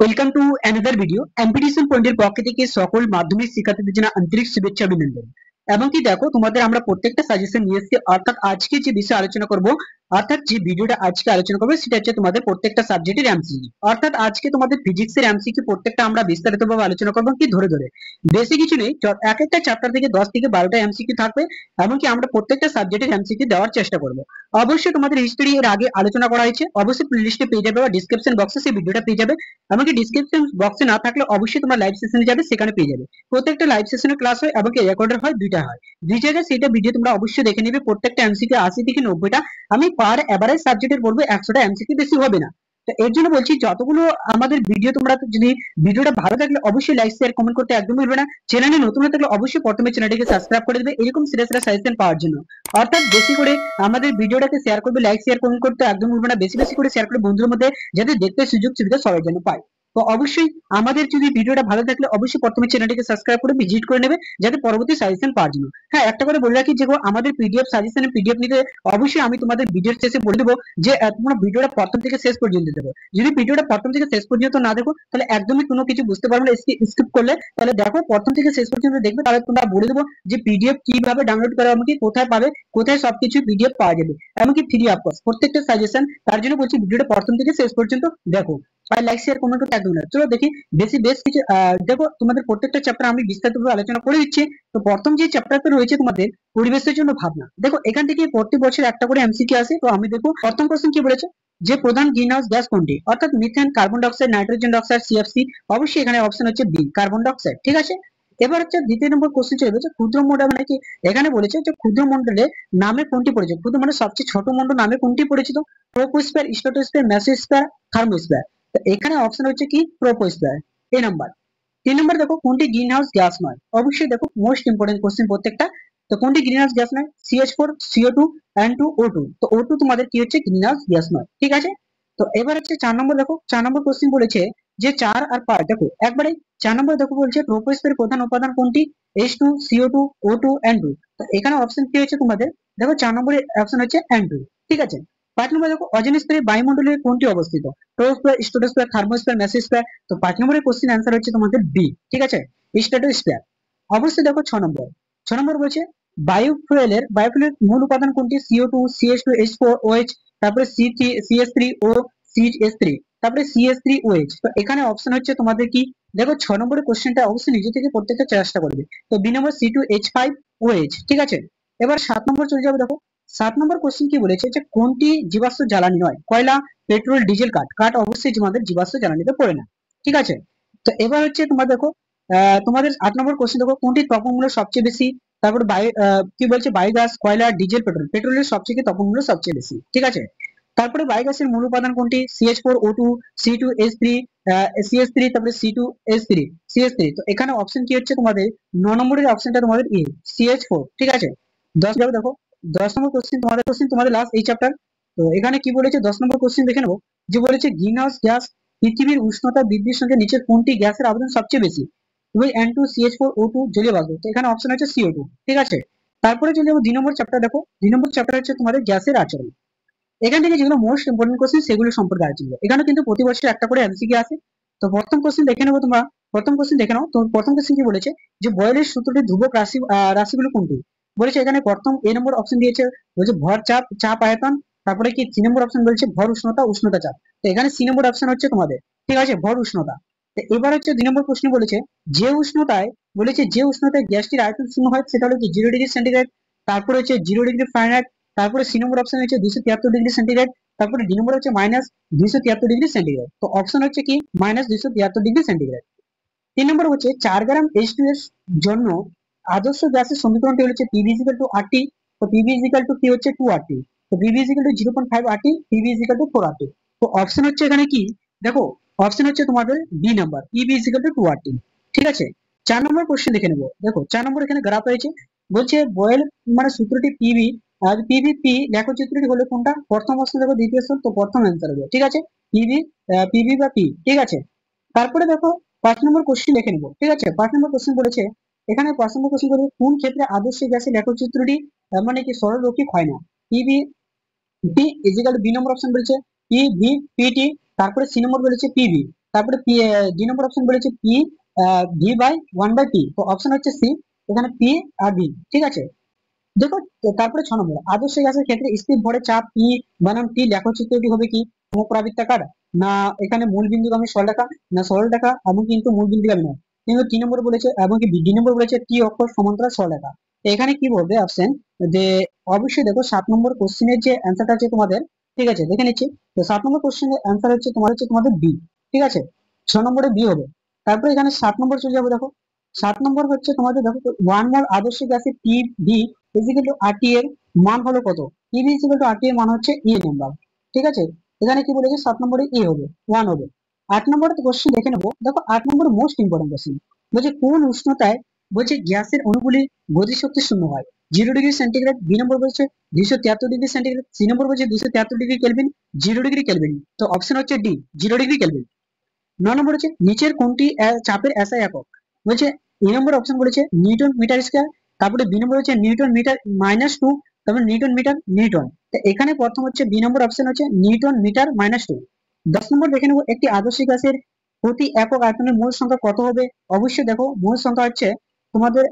Welcome to another video. এমপিটিশন পয়েন্টের পক্ষ থেকে সকল মাধ্যমিক শিক্ষার্থীদের জন্য আন্তরিক শুভেচ্ছা অভিনন্দন। এবং কি দেখো, তোমাদের আমরা প্রত্যেকটা সাজেশন নিয়ে এসেছি। অর্থাৎ আজকে যে বিষয়ে আলোচনা করব, অর্থাৎ যে ভিডিওটা আজকে আলোচনা করবো সেটা হচ্ছে তোমাদের প্রত্যেকটা সাবজেক্টের এমসিকিউ। অর্থাৎ আজকে তোমাদের ফিজিক্সের এমসিকিউ প্রত্যেকটা আমরা বিস্তারিতভাবে আলোচনা করবো, কি ধরে ধরে। বেশি কিছু নেই, এক একটা চ্যাপ্টার থেকে 10 থেকে 12টা এমসিকিউ থাকবে। এমনকি আমরা প্রত্যেকটা সাবজেক্টের এমসিকিউ দেওয়ার চেষ্টা করব। অবশ্যই তোমাদের হিস্ট্রি এর আগে আলোচনা করা হয়েছে, অবশ্যই প্লেলিস্টে পেয়ে যাবে বা ডিসক্রিপশন বক্সে সেই ভিডিওটা পেয়ে যাবে। আমাকে ডিসক্রিপশন বক্সে না থাকলে অবশ্যই তোমার লাইভ সেশনে যাবে, সেখানে পেয়ে যাবে। প্রত্যেকটা লাইভ সেশনের ক্লাস হয় এবং রেকর্ডার হয়, দুইটা হয়, দুই জায়গায় সেটা ভিডিও তোমরা অবশ্যই দেখে নেবে। প্রত্যেকটা এমসিকিউ 80 থেকে 90টা। আমি পার এভারেজ সাবজেক্টের বলবো 100টা এমসিকিউ, বেশি হবে না। তো এর জন্য বলছি, যতগুলো আমাদের ভিডিও তোমরা যদি ভিডিওটা ভালো লাগলে অবশ্যই লাইক শেয়ার কমেন্ট করতে একদম ভুলবে না। চ্যানেলে নতুন হয়ে থাকলে অবশ্যই প্রথমে চ্যানেলটিকে সাবস্ক্রাইব করে দেবে এরকম সিরিয়াস সাজেশন পাওয়ার জন্য। অর্থাৎ বেশি করে আমাদের ভিডিওটাকে শেয়ার করবে, লাইক শেয়ার কমেন্ট করতে একদম ভুলবে না। বেশি বেশি করে শেয়ার করে বন্ধুদের মধ্যে, যাতে দেখতে সুযোগ সুবিধা সবাই যেন পায়। তো অবশ্যই আমাদের যদি ভিডিওটা ভালো থাকলে অবশ্যই প্রথমে চ্যানেলটিকে সাবস্ক্রাইব করে ভিজিট করে নেবে, যাতে পরবর্তী সাজেশন পাওয়ার জন্য। হ্যাঁ, একটা করে বলে রাখি যে আমাদের পিডিএফ সাজেশনের পিডিএফ নিতে অবশ্যই আমি তোমাদের ভিডিওর শেষে বলে দেবো যে তোমরা ভিডিওটা প্রথম থেকে শেষ পর্যন্ত দেখো। যদি ভিডিওটা প্রথম থেকে শেষ পর্যন্ত না দেখো, তাহলে একদমই কোনো কিছু বুঝতে পারবে না। স্কিপ করলে, তাহলে দেখো প্রথম থেকে শেষ পর্যন্ত দেখবে, তাহলে তোমরা বলে দেবো যে পিডিএফ কিভাবে ডাউনলোড করা, এমনকি কোথায় পাবে, কোথায় সবকিছু পিডিএফ পাওয়া যাবে, এমনকি ফ্রি অফ কস্ট প্রত্যেকটা সাজেশন। তার জন্য বলছি ভিডিওটা প্রথম থেকে শেষ পর্যন্ত দেখো। আর লাইক শেয়ার কমেন্ট করতে একদম না। চলো দেখি বেশ কিছু দেখো, তোমাদের প্রত্যেকটা চ্যাপ্টার আমি বিস্তারিতভাবে আলোচনা করে দিচ্ছি। তো প্রথম যে চ্যাপ্টারটা রয়েছে তোমাদের পরিবেশের জন্য ভাবনা, দেখো এখান থেকে প্রতি বছর একটা করে এমসিকিউ আসে। তো আমি দেখো প্রথম কোশ্চেন কি বলেছে, যে প্রধান গ্রিনহাউস গ্যাস কোনটি? অর্থাৎ methane, carbon dioxide, nitrogen dioxide, CFC. অবশ্যই এখানে অপশন হচ্ছে বি, কার্বন ডাইঅক্সাইড। ঠিক আছে। এবার হচ্ছে দ্বিতীয় নম্বর কোশ্চেন চলে যে ক্ষুদ্র মণ্ডল মানে কি। এখানে বলেছে যে ক্ষুদ্র মণ্ডলে নামে কোনটি পরিচিত? ক্ষুদ্র মানে সবচেয়ে ছোট মণ্ডল নামে কোনটি পরিচিত? Troposphere, stratosphere, mesosphere, thermosphere. তো এখানে অপশন হচ্ছে কি ট্রোপোস্ফিয়ার, এ নাম্বার। 3 নম্বর দেখো কোনটি গ্রিন হাউস গ্যাস নয়? অবশ্যই দেখো মোস্ট ইম্পর্টেন্ট কোশ্চেন প্রত্যেকটা। তো কোনটি গ্রিন হাউস গ্যাস নয়? CH4, CO2, N2, O2। তো O2 তোমাদের কি হচ্ছে গ্রিন হাউস গ্যাস নয়। ঠিক আছে। তো এবার হচ্ছে 4 নম্বর দেখো, 4 নম্বর কোশ্চেন বলেছে যে 4 আর 5 দেখো একবারে। 4 নম্বর দেখো বলছে ট্রোপোস্ফিয়ারের প্রধান উপাদান কোনটি? H2, CO2, O2, N2। তো এখানে অপশন কি হচ্ছে তোমাদের, দেখো 4 নম্বরের অপশন হচ্ছে N2। ঠিক আছে। 5 নম্বর দেখো অজন স্তরে বায়ুমণ্ডলের কোনটি অবস্থিত? Troposphere, stratosphere, thermosphere, mesosphere. তো 5 নম্বরের কোশ্চেন অ্যান্সার হচ্ছে তোমাদের বি। ঠিক আছে, স্ট্রাটোস্ফিয়ার। অবশ্যই দেখো 6 নম্বর, 6 নম্বর বলছে বায়োফুয়েলের মূল উপাদান কোনটি? CO2, CH2, H4OH, তারপরে CH3O, CH3, তারপরে CH3OH। তো এখানে অপশন হচ্ছে তোমাদের কি, দেখো 6 নম্বরের কোশ্চেনটা অবশ্যই নিজে থেকে প্রত্যেকটা চেষ্টা করবে। তো বি নম্বর C2H5OH। ঠিক আছে। এবার 7 নম্বর চলে যাবে দেখো। 7 নম্বর কোশ্চেন কি বলেছে যে কোনটি জীবাশ্ম জ্বালানি নয়? কয়লা, পেট্রোল, ডিজেল, কাঠ। কাঠ অবশ্যই তোমাদের জীবাশ্ম জ্বালানিতে পড়ে না। ঠিক আছে। তো এবার হচ্ছে তোমার দেখো তোমাদের 8 নম্বর কোশ্চেন দেখো কোনটি তপমূল্য সবচেয়ে বেশি? তারপরে কি বলছে বায়োগ্যাস, কয়লা, ডিজেল, পেট্রোল। পেট্রোলের সবচেয়ে তপমূল্য সবচেয়ে বেশি। ঠিক আছে। তারপরে বায়োগ্যাসের মূল উপাদান কোনটি? CH4O2, C2H3, CH3, তারপরে C2H3, CH3। তো এখানে অপশন কি হচ্ছে তোমাদের 9 নম্বরের অপশনটা তোমাদের এ, CH4। ঠিক আছে। 10 যাবে দেখো। 10 নম্বর কোশ্চেন তোমাদের লাস্ট এই চ্যাপ্টার। তো এখানে কি বলেছে 10 নম্বর কোশ্চেন দেখে নেবো। যে বলেছে গ্রিন হাউস গ্যাস পৃথিবীর উষ্ণতা বৃদ্ধির সঙ্গে নিচের কোনটি গ্যাসের আবেদন সবচেয়ে বেশি? N2, CH4O2, জলীয় বাষ্প। তো এখানে অপশন হচ্ছে CO2। ঠিক আছে। তারপরে চলে যাবো 2 নম্বর চ্যাপ্টার। দেখো 2 নম্বর চ্যাপ্টার হচ্ছে তোমাদের গ্যাসের আচরণ। এখান থেকে যেগুলো মোস্ট ইম্পর্টেন্ট কোশ্চেন সেগুলো সম্পর্কে আলোচনা। এখানে কিন্তু প্রতি বছর একটা করে এমসিকিউ আসে। তো প্রথম কোশ্চেন দেখে নেবো তোমরা। প্রথম কোশ্চেন দেখে নাও। তো প্রথম কোশ্চেন কি বলেছে, যে বয়েলের সূত্রটির ধ্রুবক রাশিগুলো কোনটি? বলেছে এখানে প্রথম এ নম্বর অপশন দিয়েছে, বলছে ভর, চাপ, চাপ আয়তন। তারপরে কি 3 নম্বর অপশন বলছে ভর, উষ্ণতা, উষ্ণতা, চাপ। তো এখানে C নম্বর অপশন হচ্ছে তোমাদের। ঠিক আছে, ভর, উষ্ণতা। তো এবার হচ্ছে 2 নম্বর প্রশ্ন বলেছে যে উষ্ণতায় গ্যাসটির আয়তন শূন্য হয় সেটা হলো কি 0 ডিগ্রি সেন্টিগ্রেড। তারপরে হচ্ছে 0 ডিগ্রি ফারেনহাইট। তারপরে C নম্বর অপশন হচ্ছে 273 ডিগ্রি সেন্টিগ্রেড। তারপরে ডি নম্বর হচ্ছে -273 ডিগ্রি সেন্টিগ্রেড। তো অপশন হচ্ছে কি -273 ডিগ্রি সেন্টিগ্রেড। 3 নম্বর হচ্ছে 4 গ্রাম H2 এর জন্য আদর্শ গ্যাসের সমীকরণটি হচ্ছে PV = RT। তো PV কি হচ্ছে 2RT। তো PV 0.5 RT, PV 4RT। তো অপশন হচ্ছে এখানে কি, দেখো অপশন হচ্ছে তোমাদের বি নাম্বার, PV 2RT। ঠিক আছে। 4 নম্বর কোশ্চেন দেখে নেবো। দেখো 4 নম্বর এখানে গ্রাফ রয়েছে। বলছে বয়েল মানে সূত্রটি পিভি আর পিভিপি লেখচিত্রটি হলো কোনটা? প্রথম অপশন দেখো, দ্বিতীয় অপশন। তো প্রথম অ্যান্সার হবে। ঠিক আছে, পিভি, পিভি বা পি। ঠিক আছে। তারপরে দেখো 5 নম্বর কোশ্চেন দেখে নেবো। ঠিক আছে। 5 নম্বর কোশ্চেন বলেছে, এখানে 5 নম্বর কোশ্চেন বলেছে কোন ক্ষেত্রে আদর্শ গ্যাসের লেখচিত্রটি মানে কি সরলরৈখিক হয় না? পিভি পি ইজিক্যাল বি নম্বর অপশন বলেছে পিভি পিটি। তারপরে C নম্বর বলেছে পিভি। তারপরে ডি নম্বর অপশন বলেছে পি ভি বাই 1/p, তো অপশন হচ্ছে সি, এখানে পি আর ভি। ঠিক আছে, দেখো তারপরে 6 নম্বর, আদর্শ গ্যাসের ক্ষেত্রে স্থির ভরে চাপ পি বনাম টি লেখচিত্রটি হবে কি? সমপ্রাবৃত্তাকার, না এখানে মূল বিন্দুগামী সরলরেখা, না সরলরেখা এবং কিন্তু মূল বিন্দুগামী নয়। কিন্তু 3 নম্বর বলেছে এবং কি ডি নম্বর বলেছে টি অক্ষ সমান্তরাল সরলরেখা। তো এখানে কি বলবে অপশন, যে অবশ্যই দেখো 7 নম্বর কোশ্চেনের যে অ্যান্সারটা আছে তোমাদের, ঠিক আছে দেখে নিচ্ছি। তো 7 নম্বর কোশ্চেনের অ্যান্সার হচ্ছে তোমাদের বি। ঠিক আছে, 6 নম্বরে বি হবে। তারপরে এখানে 7 নম্বর চলে যাবো, দেখো 7 নম্বর হচ্ছে তোমাদের, দেখো 1 মোল আদর্শ গ্যাসের P V equal to RT এর মান হলো কত? ইভি ইজিক্যাল টু আরটি এর মান হচ্ছে ই নাম্বার। ঠিক আছে, এখানে কি বলেছে 7 নম্বরে ই হবে, 1 হবে। 8 নম্বর কোশ্চেন দেখে নেবো, দেখো 8 নম্বর মোস্ট ইম্পর্টেন্ট কোশ্চেন। বলছে কোন উষ্ণতায় বলছে গ্যাসের অণুগুলি গতিশক্তি শূন্য হয়? 0 ডিগ্রি সেন্টিগ্রেড, বি নম্বর বলছে 273 ডিগ্রি সেন্টিগ্রেড, সি নম্বর বলছে 273 ডিগ্রি কেলভিন, 0 ডিগ্রি কেলভিন। তো অপশন হচ্ছে ডি, 0 ডিগ্রি কেলভিন। 9 নম্বর হচ্ছে নিচের কোনটি চাপের এসআই একক? বলছে এ নম্বর অপশন বলেছে নিউটন মিটার স্কয়ার, তারপরে বি নম্বর হচ্ছে নিউটন মিটার -2, তারপরে নিউটন মিটার নিউটন। তো এখানে প্রথম হচ্ছে বি নম্বর অপশন হচ্ছে নিউটন মিটার -2। 10 নম্বর দেখে নেবো, একটি আদর্শ গ্যাসের প্রতি একক আয়তনের মোল সংখ্যা কত হবে? অবশ্যই দেখো মোল সংখ্যা হচ্ছে তোমাদের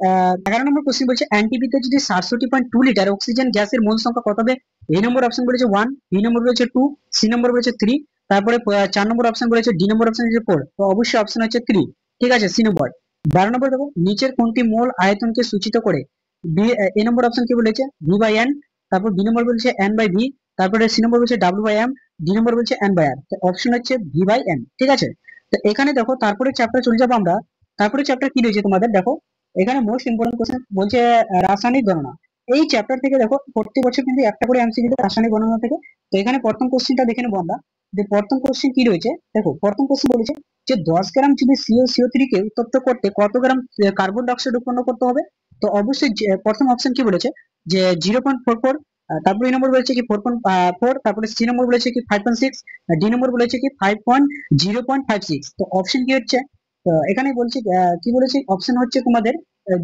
11 নম্বর কোশ্চেন বলছে এনটিপিতে যদি 67.2 লিটার অক্সিজেন গ্যাসের মোল সংখ্যা কত হবে? এ নম্বর অপশন বলেছে 1, বি নম্বর বলেছে 2, সি নম্বর বলেছে 3, তারপরে 4 নম্বর অপশন বলেছে, ডি নম্বর অপশন হচ্ছে 4, তো অবশ্যই অপশন হচ্ছে 3। ঠিক আছে, সি নম্বর। 12 নম্বর দেখো নিচের কোনটি মোল আয়তনকে সূচিত করে? বি এ নম্বর অপশন কি বলেছে ভি বাই এন, তারপর বি নম্বর বলছে এন বাই ভি, তারপরে সি নম্বর বলছে ডাব্লিউ বাই এম, ডি নম্বর বলছে এন বাই আর, তো অপশন হচ্ছে ভি বাই এন। ঠিক আছে, তো এখানে দেখো তারপরে চ্যাপ্টার চলে যাবো আমরা। তারপরে চ্যাপ্টার কি রয়েছে তোমাদের, দেখো এখানে মোস্ট ইম্পর্টেন্ট কোশ্চেন বলছে রাসায়নিক গণনা। এই চ্যাপ্টার থেকে দেখো প্রত্যেক বছর কিন্তু একটা করে এমসিকিউ দিতে রাসায়নিক গণনা থেকে। তো এখানে প্রথম কোশ্চেনটা দেখে নেবো আমরা, যে প্রথম কোশ্চেন কি রয়েছে। দেখো প্রথম কোশ্চেন বলেছে যে 10 গ্রাম যদি CO3 কে উত্তপ্ত করতে কত গ্রাম কার্বন ডাইঅক্সাইড উৎপন্ন করতে হবে? তো অবশ্যই প্রথম অপশন কি বলেছে যে 0.44, তারপরে এই নম্বর বলেছে কি 4.4, তারপরে সি নম্বর বলেছে কি 5.6, ডি নম্বর বলেছে কি 0.56। তো অপশন কি হচ্ছে, এখানে বলছে কি বলেছে অপশন হচ্ছে তোমাদের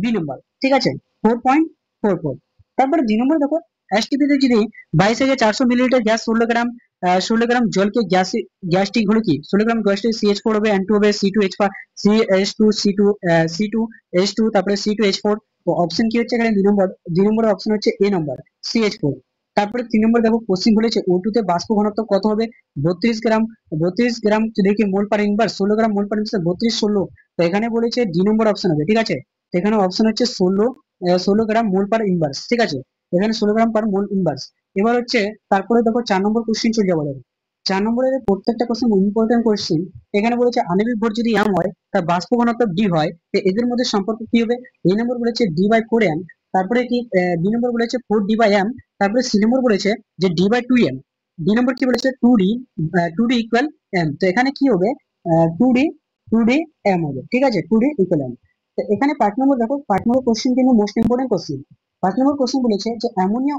বি নম্বর। ঠিক আছে, 4.44। তারপরে দুই নম্বর দেখো এসটিপি তে যদি 22,400 মিলিলিটার গ্যাস 16 গ্রাম জলকে গ্যাসটি হলো কি 16 গ্রাম গ্যাসটি CH4 হবে, N2 হবে, C2H2 তারপরে C2H4। তো অপশন কি হচ্ছে এখানে দুই নম্বর অপশন হচ্ছে এ নম্বর, CH4। তারপরে 3 নম্বর দেখো কোশ্চিন বলেছে O2 তে বাষ্প ঘনত্ব কত হবে? 32 গ্রাম। 32 গ্রাম দেখি মোল পার ইনভার্স, 16 গ্রাম মোল পার ইনভার্স, 32 16। তো এখানে বলেছে ডি নম্বর অপশন হবে। ঠিক আছে, তো এখানে অপশন হচ্ছে 16 গ্রাম মোল পার ইনভার্স। ঠিক আছে, এখানে 16 গ্রাম পার মোল ইনভার্স। এবার হচ্ছে তারপরে দেখো 4 নম্বর কোশ্চিন চলে যাবো। দেখো 4 নম্বরের প্রত্যেকটা কোশ্চেন ইম্পর্টেন্ট কোশ্চেন। এখানে বলেছে আণবিক ভর যদি এম হয় তার বাষ্প ঘনত্ব ডি হয়, তো এদের মধ্যে সম্পর্ক কি হবে? এই নম্বর বলেছে D/4M, তারপরে কি বি নম্বর বলেছে 4D/M, তারপরে সি নম্বর বলেছে যে D/2M, ডি নম্বর কি বলেছে 2D ইকুয়াল এম। তো এখানে কি হবে 2D 2D এম হবে। ঠিক আছে, 2D ইকুয়াল এম। তো এখানে 5 নম্বর দেখো, 5 নম্বর কোশ্চেন কিন্তু মোস্ট ইম্পর্টেন্ট কোশ্চেন। 5 নম্বর কোশ্চেন বলেছে যে অ্যামোনিয়া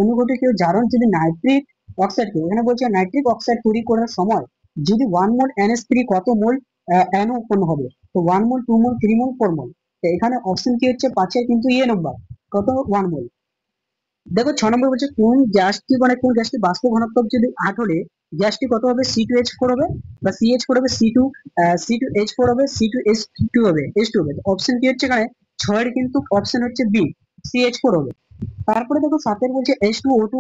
অনুঘটকীয় জারণ যদি নাইট্রিক অক্সাইডকে, এখানে বলছে নাইট্রিক অক্সাইড তৈরি করার সময় যদি 1 মোল NH3 কত মোল NO উৎপন্ন হবে? তো 1 মোল, 2 মোল, 3 মোল, 4 মোল। তো এখানে অপশন কি হচ্ছে 5-এর কিন্তু ইয়ে নাম্বার কত, 1 মোল। দেখো 6 নম্বর বলছে কোন গ্যাসটি বাষ্প ঘনত্ব যদি 8 হলে গ্যাসটি কত হবে? C2H4 হবে, বা CH4 হবে, C2H4 হবে, C2H2 হবে, H2 হবে। অপশন কি হচ্ছে এখানে 6-এর কিন্তু অপশন হচ্ছে বি, CH4 হবে। তারপরে দেখো 7-এর বলছে H2O2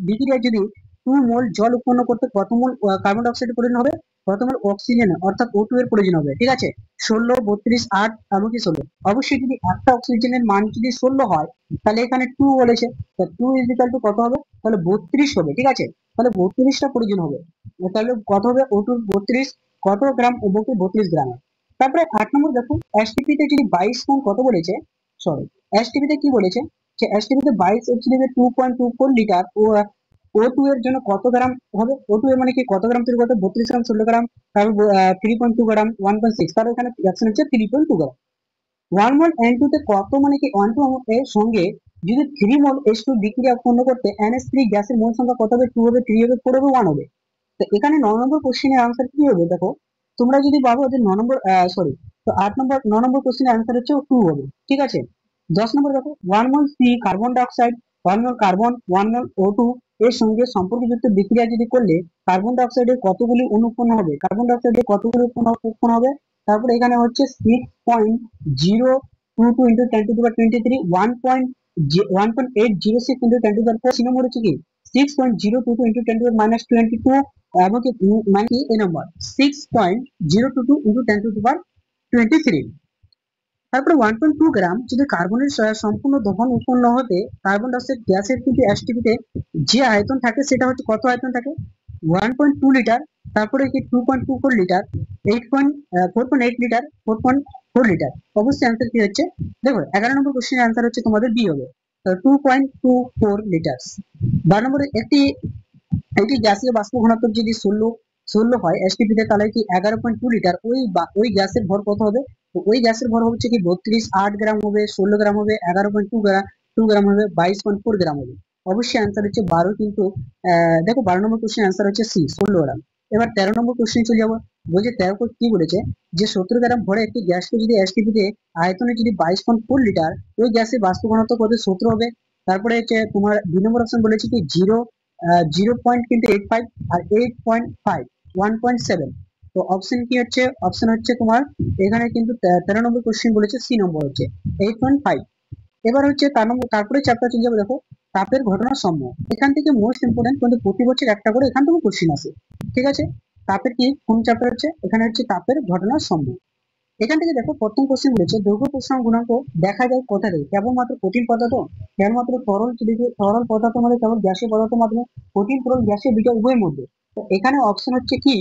বিক্রিয়ায় যদি 2 মোল জল উৎপন্ন করতে কত মোল কার্বন ডাইঅক্সাইডের প্রয়োজন হবে? কত মোল অক্সিজেন অর্থাৎ O2 এর প্রয়োজন হবে? ঠিক আছে, 16, 32, 8 এমনকি 16। অবশ্যই যদি একটা অক্সিজেনের মান যদি 16 হয় তাহলে এখানে 2 বলেছে, তো 2 ইজিক্যাল টু কত হবে? তাহলে 32 হবে। ঠিক আছে, তাহলে 32টা প্রয়োজন হবে। তাহলে কত হবে O2 32, কত গ্রাম? 32 গ্রাম। তারপরে 8 নম্বর দেখো এসটিপি তে যদি 22 কোণ কত বলেছে, সরি এসটিপি তে কি বলেছে যে এসটিপিতে 22 2.24 লিটার O2 এর জন্য কত গ্রাম হবে? O2 এর মানে কি কত গ্রাম তৈরি করতে? 32 গ্রাম, 16 গ্রাম, তারপর 3.2 গ্রাম, 1.6, তার এখানে অপশন হচ্ছে 3.2 গ্রাম। 1 মোল N2 তে কত, মানে কি 1 এর সঙ্গে যদি 3 মোল H2 বিক্রিয়া উৎপন্ন করতে NH3 গ্যাসের মোল সংখ্যা কত হবে? 2 হবে, 3 হবে, 4 হবে, 1 হবে। তো এখানে 9 নম্বর কোশ্চেনের আনসার কি হবে? দেখো তোমরা যদি ভাবো যে 9 নম্বর, সরি, তো 9 নম্বর কোশ্চেনের আনসার হচ্ছে 2 হবে। ঠিক আছে, 10 নম্বর দেখো 1 mole C carbon dioxide, 1 mole carbon, 1 mole O2 এর সঙ্গে সম্পর্কযুক্ত বিক্রিয়া যদি করলে কার্বন ডাই অক্সাইডের কতগুলি অণু উৎপন্ন হবে, কার্বন ডাই অক্সাইডের কতগুলি উৎপন্ন হবে। তারপরে এখানে হচ্ছে 6.022 ইন্টু 10^23 1.806 ইন্টু 10^4 নম্বর হচ্ছে কি 6.022 ইন্টু 10^-22 এবং কি মানে কি এই নম্বর 6.022 ইন্টু 10^23। তারপরে 1.2 গ্রাম যদি কার্বনের সম্পূর্ণ দহন উৎপন্ন হতে কার্বন ডাইঅক্সাইড গ্যাসের কিন্তু এসটিপিতে যে আয়তন থাকে সেটা হচ্ছে কত আয়তন থাকে 1.2 লিটার, তারপরে কি 2.24 লিটার, 4.8 লিটার, 4.4 লিটার। অবশ্যই অ্যান্সার কি হচ্ছে দেখো 11 নম্বর কোশ্চেনের অ্যান্সার হচ্ছে তোমাদের বি হবে 2.24 লিটার। 12 নম্বরে একটি গ্যাসীয় বাষ্প ঘনত্ব যদি 16 হয় এসটিপিতে তাহলে কি 11.2 লিটার ওই গ্যাসের ভর কত হবে। তো ওই গ্যাসের ভর হচ্ছে কি 8 গ্রাম হবে, 16 গ্রাম হবে, 11.2 গ্রাম হবে, 22.4 গ্রাম হবে। অবশ্যই অ্যান্সার হচ্ছে 12 কিন্তু দেখো 12 নম্বর কোশ্চেন অ্যান্সার হচ্ছে সি 16 গ্রাম। এবার 13 নম্বর কোশ্চেন চলে যাবো। বলছে 13 কি বলেছে যে 17 গ্রাম ভরে একটি গ্যাসকে যদি এসটিপিতে আয়তনে যদি 22.4 লিটার ওই গ্যাসের বাষ্প ঘনত্ব কত 17 হবে। তারপরে হচ্ছে তোমার 2 নম্বর অপশন বলেছে কি 0.85 আর 8.5 1.7। তো অপশন কি হচ্ছে অপশন হচ্ছে তোমার এখানে কিন্তু 13 নম্বর কোশ্চেন বলেছে সি নম্বর হচ্ছে 8.5। এবার হচ্ছে তারপরে চ্যাপ্টার চলে যাবে দেখো তাপের ঘটনা সমূহ। এখান থেকে মোস্ট ইম্পর্টেন্ট কিন্তু প্রতি বছর একটা করে এখান থেকে কোশ্চেন আসে, ঠিক আছে। তাপের কি কোন চ্যাপ্টার হচ্ছে এখানে হচ্ছে তাপের ঘটনা সমূহ। এখান থেকে দেখো প্রথম কোশ্চেন বলেছে দৈর্ঘ্য প্রসারণ গুণাঙ্ক দেখা যায় কোথা থেকে, কেবলমাত্র কঠিন পদার্থ, কেবলমাত্র তরল পদার্থের মধ্যে, কেবল গ্যাসীয় পদার্থের মাধ্যমে, কঠিন তরল গ্যাসীয় দুটো উভয়ের মধ্যে। তো এখানে অপশন হচ্ছে কি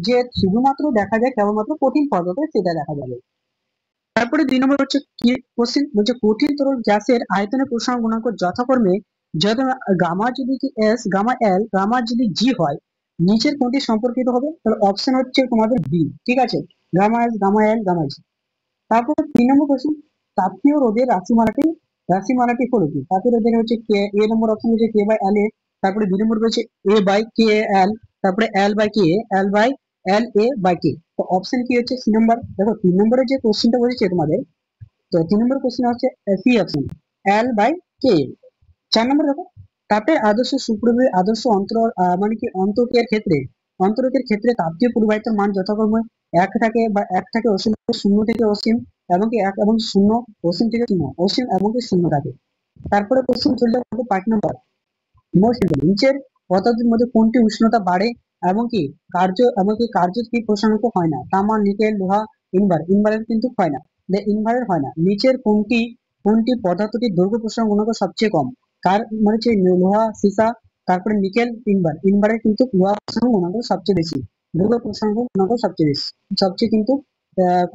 যে শুধুমাত্র দেখা যায় কেবলমাত্র কঠিন পদার্থে সেটা দেখা যাবে। তারপরে 2 নম্বর হচ্ছে কি কোশ্চেন বলছে কঠিন তরল গ্যাসের আয়তনের প্রসারণ গুণাঙ্ক যথাক্রমে যত গামা যদি কি এস, গামা এল, গামা যদি জি হয় নিচের কোনটি সম্পর্কিত হবে। তাহলে অপশন হচ্ছে তোমাদের বি, ঠিক আছে, gamma S, gamma L, gamma G. তারপর 3 নম্বর কোশ্চেন তাপীয় রোধের রাশিমালাটি হলো কি। তাপীয় রোধের হচ্ছে কে, এ নম্বর অপশন হচ্ছে কে বাই এল এ, তারপরে বি নম্বর রয়েছে এ বাই কে এল, তারপরে L by K L by L A by K. তো অপশন কি হচ্ছে সি নম্বর। দেখো 3 নম্বরে যে কোশ্চেনটা বলেছে তোমাদের, তো 3 নম্বর কোশ্চেন হচ্ছে সি অপশন এল বাই কে। 4 নম্বর দেখো তাপের আদর্শ সুপ্রবাহী আদর্শ মানে কি অন্তরকের ক্ষেত্রে তাপীয় পরিবাহিতার মান যথাক্রমে 1 থাকে অসীম, 0 থেকে অসীম, এবং কি 1 এবং 0, অসীম থেকে 0, অসীম এবং কি 0 থাকে। তারপরে কোশ্চেন চলে যাবে 5 নম্বর মোস্ট ইম্পর্টেন্ট নিচের পদার্থের মধ্যে কোনটি উষ্ণতা বাড়ে এবং কি কার্য কি প্রসারিত হয় না। তামা, নিকেল, লোহা, ইনভারের কিন্তু হয় না, ইনভারের হয় না। নিচের কোনটি পদার্থটির দৈর্ঘ্য প্রসারণ গুণাঙ্ক সবচেয়ে কম। কার মানে হচ্ছে লোহা, সীসা, তারপরে নিকেল, ইনভারের কিন্তু লোহা প্রসারণ গুণাঙ্ক সবচেয়ে বেশি, দৈর্ঘ্য প্রসারণ গুণাঙ্ক সবচেয়ে বেশি, সবচেয়ে কিন্তু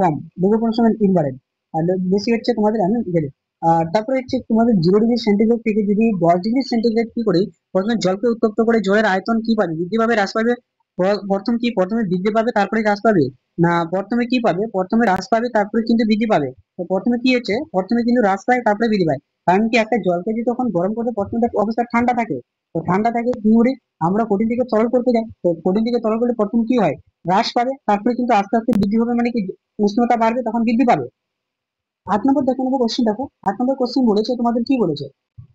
কম দৈর্ঘ্য প্রসারণ ইনভারের, আর বেশি হচ্ছে তোমাদের নিকেলের। আর তারপরে হচ্ছে তোমাদের 0°C থেকে যদি 10°C কি করে প্রথমে জলকে উত্তপ্ত করে জলের আয়তন কি পাবে বৃদ্ধি পাবে হ্রাস পাবে। প্রথমে বৃদ্ধি পাবে তারপরে হ্রাস পাবে, না প্রথমে কি পাবে প্রথমে হ্রাস পাবে তারপরে কিন্তু বৃদ্ধি পাবে। তো প্রথমে কি হচ্ছে প্রথমে কিন্তু হ্রাস পায় তারপরে বৃদ্ধি পায়। কারণ কি একটা জলকে যদি তখন গরম করতে প্রথমে অবস্থা ঠান্ডা থাকে, তো ঠান্ডা থাকে কি করি আমরা কঠিন থেকে তরল করতে যাই, তো কঠিন থেকে তরল করলে প্রথম কি হয় হ্রাস পাবে তারপরে কিন্তু আস্তে আস্তে বৃদ্ধি হবে, মানে কি উষ্ণতা বাড়বে তখন বৃদ্ধি পাবে। 8 নম্বর দেখো কোশ্চেন দেখো 8 নম্বর কোশ্চেন বলেছে তোমাদের কি বলেছে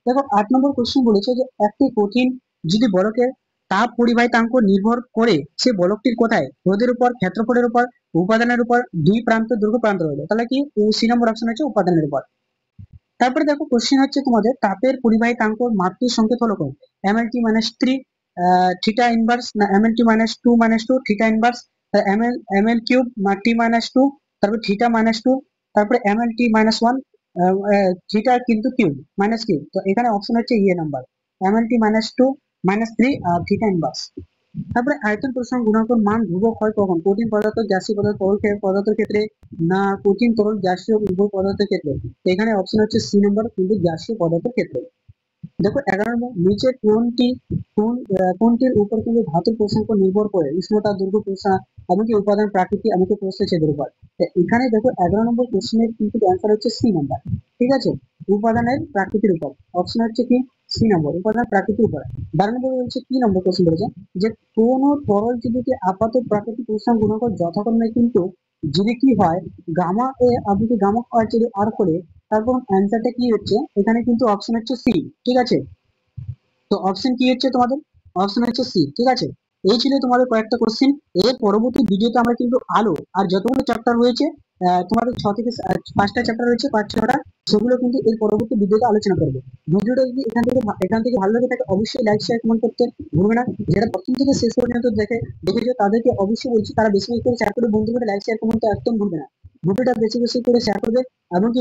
দেখো 8 নম্বর কোশ্চেন বলেছে যে একটি কঠিন যদি বলকের তাপ পরিবাহিতাঙ্ক নির্ভর করে সে বলকটির কোথায় রোধের উপর, ক্ষেত্রফলের উপর, উপাদানের উপর, দুই প্রান্ত দৈর্ঘ্য প্রান্ত রইলো, তাহলে কি সি নম্বর অপশন হচ্ছে উপাদানের উপর। তারপরে দেখো কোশ্চেন হচ্ছে তোমাদের তাপের পরিবাহিতাঙ্ক মাত্রিক সংকেত হলো কোন, এমএলটি মাইনাস 3 থিটা ইনভার্স, না MLT minus 2 theta inverse, ML cube T minus 2, তারপর থিটা মাইনাস 2, তারপরে এমএলটি -1 থিটা কিন্তু কিউব মাইনাস কিউব। তো এখানে অপশন হচ্ছে ইয়ে নাম্বার এমএলটি -2 -3 আর থিটা ইনভার্স। তারপরে আয়তন প্রসারণ গুণাঙ্কের মান ধ্রুবক হয় কখন, কঠিন পদার্থ, গ্যাসীয় পদার্থ, তরল পদার্থের ক্ষেত্রে, না কঠিন তরল গ্যাসীয় উভয় পদার্থের ক্ষেত্রে। এখানে অপশন হচ্ছে সি নম্বর কিন্তু গ্যাসীয় পদার্থের ক্ষেত্রে। দেখো 11 নম্বর নিচের কোনটির উপর কিন্তু ধাতুর প্রসঙ্গ নির্ভর করে উষ্ণতা, দৈর্ঘ্য, প্রসার এমনকি উপাদান, প্রাকৃতিক এমনকি প্রস্থচ্ছেদের উপর। এখানে দেখো 11 নম্বর কোশ্চেনের কিন্তু অ্যান্সার হচ্ছে সি নাম্বার, ঠিক আছে, উপাদানের প্রাকৃতির উপর। অপশন হচ্ছে কি সি নম্বর উপাদান প্রাকৃতির উপর। 12 নম্বর হচ্ছে কি নম্বর কোশ্চেন বলেছে যে কোন তরল যদি আপাত প্রাকৃতিক প্রসারণ গুণাঙ্ক যথাক্রমে কিন্তু যদি কি হয় গামা এ আপনি গামা যদি আর করে তারপর অ্যান্সারটা কি হচ্ছে এখানে কিন্তু অপশন হচ্ছে সি, ঠিক আছে। তো অপশন কি হচ্ছে তোমাদের? অপশন হচ্ছে সি, ঠিক আছে। এই ছিল তোমাদের কয়েকটা কোশ্চেন। এর পরবর্তী ভিডিওতে আমরা কিন্তু আলো আর যতগুলো চ্যাপ্টার রয়েছে, তোমাদের 5টা চ্যাপ্টার রয়েছে, 5-6টা, সেগুলো কিন্তু এর পরবর্তী ভিডিওতে আলোচনা করবো। ভিডিওটা যদি এখান থেকে ভালো লাগে থাকে অবশ্যই লাইক শেয়ার কমেন্ট করতে ভুলবে না। যারা প্রথম থেকে শেষ পর্যন্ত দেখেছো তাদেরকে অবশ্যই বলছি তারা বেশি বেশি করে শেয়ার করে, বন্ধুদের লাইক শেয়ার কমেন্ট একদম ভুলবে না। ভিডিওটা বেশি বেশি করে শেয়ার করবে। এমনকি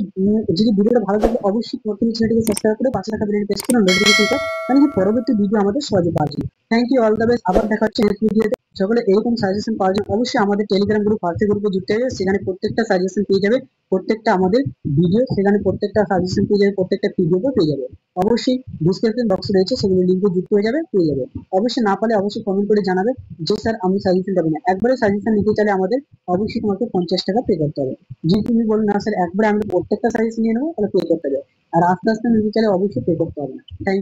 যদি ভিডিওটা ভালো লাগে অবশ্যই প্রথমে চ্যানেলটিকে সাবস্ক্রাইব করে পাশে থাকা বেল প্রেস করে নোটিফিকেশনটা, মানে কি পরবর্তী ভিডিও আমাদের সহজে পাওয়া যায়। Thank you, all the best. আবার দেখা হচ্ছে নেক্সট ভিডিওতে। সকলে এরকম সাজেশন পাওয়ার জন্য অবশ্যই আমাদের টেলিগ্রাম গ্রুপ, হোয়াটসঅ্যাপ গ্রুপে যুক্ত হয়ে যাবে। সেখানে প্রত্যেকটা সাজেশন পেয়ে যাবে, প্রত্যেকটা আমাদের ভিডিও, সেখানে প্রত্যেকটা সাজেশন পেয়ে যাবে, প্রত্যেকটা পিডিএফ পেয়ে যাবে। অবশ্যই ডিসক্রিপশন বক্স রয়েছে, সেগুলো লিঙ্কে যুক্ত হয়ে যাবে, পেয়ে যাবে। অবশ্যই না পারলে অবশ্যই কমেন্ট করে জানাবে যে স্যার আমি সাজেশন দেবো না। একবারে সাজেশন নিতে চাইলে আমাদের অবশ্যই তোমাকে 50 টাকা পে করতে হবে। যদি তুমি বলো না স্যার একবারে আমি প্রত্যেকটা সাজেশন নিয়ে নেবো, তাহলে পে করতে হবে। আর আস্তে আস্তে নিতে চাইলে অবশ্যই পে করতে হবে না। থ্যাংক